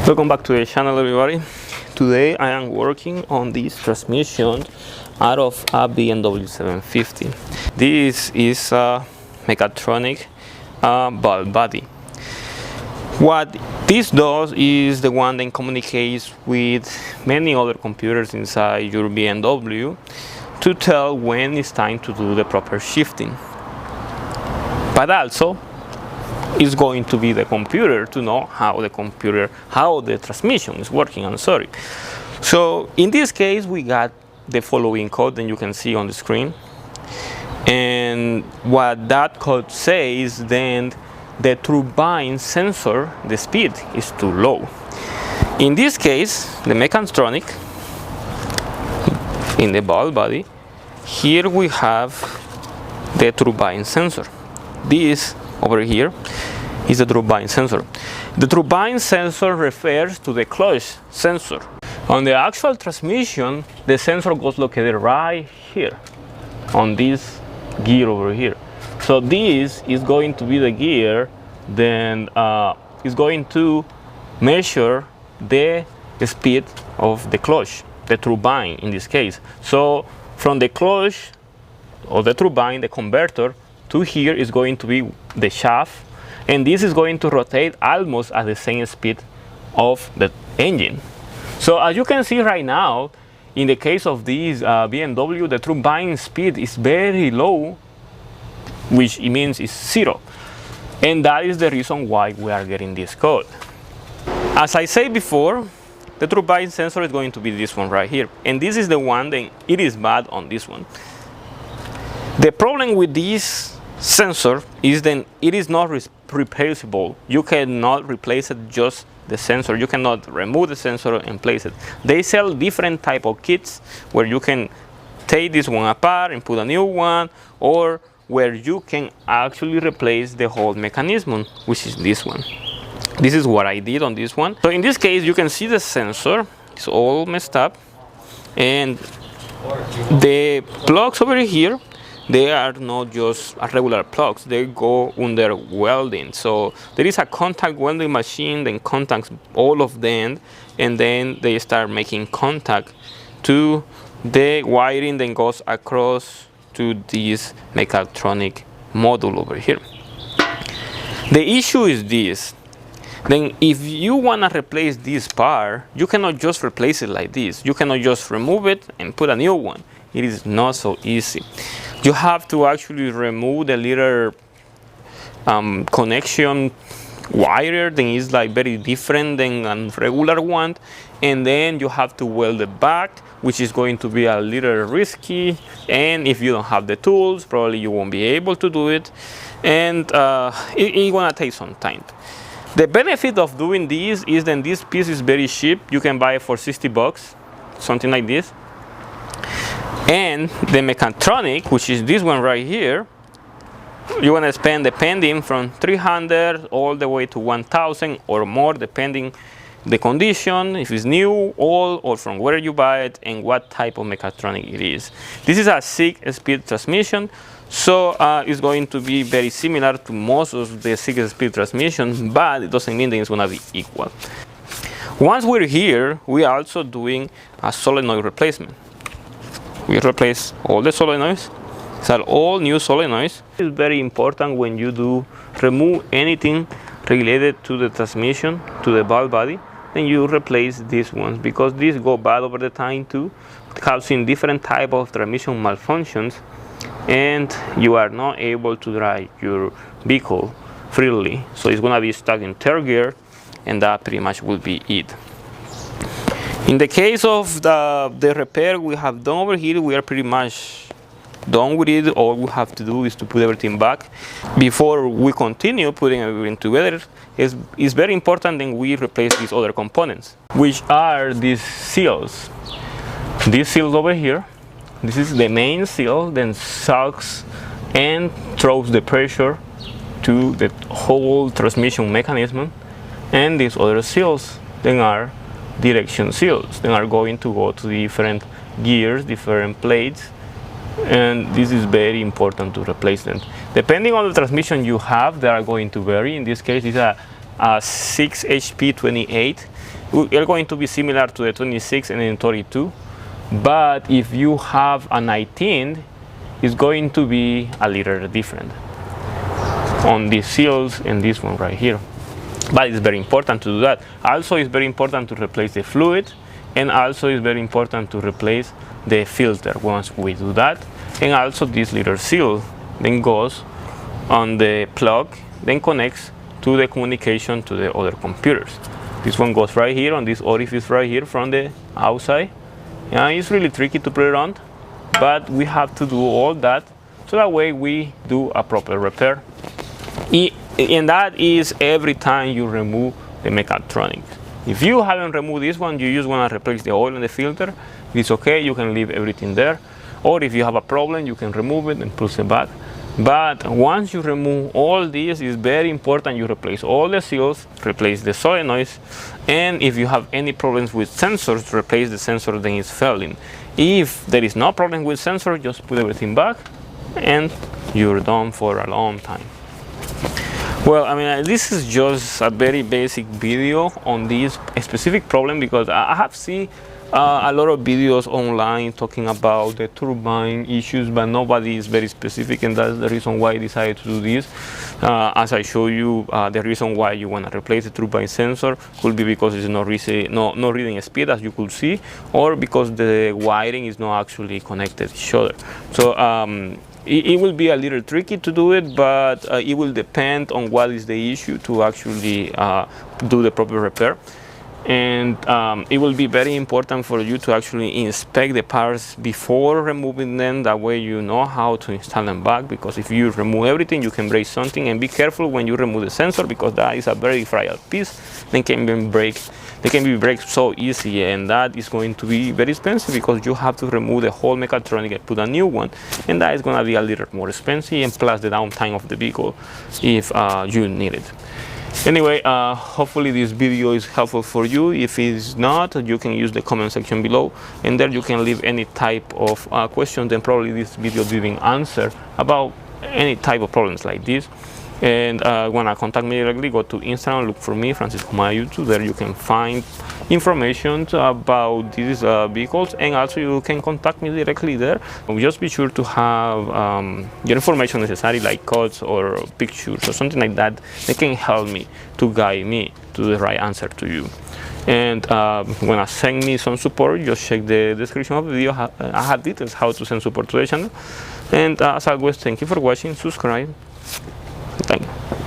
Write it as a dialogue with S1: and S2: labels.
S1: Welcome back to the channel, everybody. Today I am working on this transmission out of a BMW 750. This is a Mechatronic valve body. What this does is the one that communicates with many other computers inside your BMW to tell when it's time to do the proper shifting. But also is going to be the computer to know how the transmission is working. I'm sorry. So in this case, we got the following code that you can see on the screen. And what that code says, then the turbine sensor, the speed is too low. In this case, the Mechatronic, in the valve body, here we have the turbine sensor. This over here is the turbine sensor. The turbine sensor refers to the clutch sensor. On the actual transmission, the sensor goes located right here on this gear over here. So this is going to be the gear, then is going to measure the speed of the clutch, the turbine in this case. So from the clutch or the turbine, the converter, to here is going to be the shaft, and this is going to rotate almost at the same speed of the engine. So as you can see right now, in the case of this BMW, the turbine speed is very low, which it means it's zero. And that is the reason why we are getting this code. As I said before, the turbine sensor is going to be this one right here. And this is the one that it is bad on this one. The problem with this sensor is that it is not replaceable. You cannot replace it just the sensor. You cannot remove the sensor and place it. They sell different type of kits where you can take this one apart and put a new one, or where you can actually replace the whole mechanism, which is this one. This is what I did on this one. So in this case, you can see the sensor is all messed up, and the plugs over here, they are not just regular plugs, they go under welding. So there is a contact welding machine that contacts all of them, and then they start making contact to the wiring that goes across to this Mechatronic module over here. The issue is this. Then if you want to replace this part, you cannot just replace it like this. You cannot just remove it and put a new one. It is not so easy. You have to actually remove the little connection wire that is like very different than a regular one, and then you have to weld it back, which is going to be a little risky, and if you don't have the tools, probably you won't be able to do it, and it's gonna take some time. The benefit of doing this is that this piece is very cheap. You can buy it for 60 bucks, something like this. And the Mechatronic, which is this one right here, you want to spend, depending, from 300 all the way to 1,000 or more, depending the condition, if it's new, old, or from where you buy it and what type of Mechatronic it is. This is a 6-speed transmission, so it's going to be very similar to most of the 6-speed transmission, but it doesn't mean that it's going to be equal. Once we're here, we are also doing a solenoid replacement. We replace all the solenoids. These are all new solenoids. It's very important when you do remove anything related to the transmission, to the valve body, then you replace these ones, because these go bad over the time too, causing different type of transmission malfunctions, and you are not able to drive your vehicle freely. So it's gonna be stuck in third gear, and that pretty much will be it. In the case of the repair we have done over here, we are pretty much done with it. All we have to do is to put everything back. Before we continue putting everything together, it's very important that we replace these other components, which are these seals. These seals over here, this is the main seal, then sucks and throws the pressure to the whole transmission mechanism, and these other seals then are direction seals. They are going to go to different gears, different plates, and this is very important to replace them. Depending on the transmission you have, they are going to vary. In this case, it's a 6 HP 28, are going to be similar to the 26 and the 32, but if you have a 19, it's going to be a little different on these seals and this one right here. But it's very important to do that. Also, it's very important to replace the fluid, and also it's very important to replace the filter once we do that. And also this little seal then goes on the plug, then connects to the communication to the other computers. This one goes right here on this orifice right here from the outside. It's really tricky to put it on, but we have to do all that so that way we do a proper repair. And that is every time you remove the Mechatronic. If you haven't removed this one, you just want to replace the oil and the filter, it's okay, you can leave everything there. Or if you have a problem, you can remove it and push it back. But once you remove all this, it's very important you replace all the seals, replace the solenoids, and if you have any problems with sensors, replace the sensor that is failing. If there is no problem with sensor, just put everything back and you're done for a long time. Well, I mean, this is just a very basic video on this specific problem, because I have seen a lot of videos online talking about the turbine issues, but nobody is very specific, and that's the reason why I decided to do this. As I show you, the reason why you want to replace the turbine sensor could be because it's not reading speed, as you could see, or because the wiring is not actually connected to each other. So it will be a little tricky to do it, but it will depend on what is the issue to actually do the proper repair. And it will be very important for you to actually inspect the parts before removing them. That way you know how to install them back, because if you remove everything, you can break something. And be careful when you remove the sensor, because that is a very fragile piece. They can be break so easy, and that is going to be very expensive, because you have to remove the whole Mechatronic and put a new one, and that is going to be a little more expensive, and plus the downtime of the vehicle if you need it. Anyway, hopefully this video is helpful for you. If it is not, you can use the comment section below, and there you can leave any type of question. Then probably this video didn't answer about any type of problems like this. And when I contact me directly, go to Instagram, look for me, Francisco Maya YouTube. There you can find information about these vehicles, and also you can contact me directly there. Just be sure to have your information necessary, like codes or pictures or something like that. They can help me to guide me to the right answer to you. And when I send me some support, just check the description of the video. I have details how to send support to the channel. And as always, thank you for watching. Subscribe. Thank you.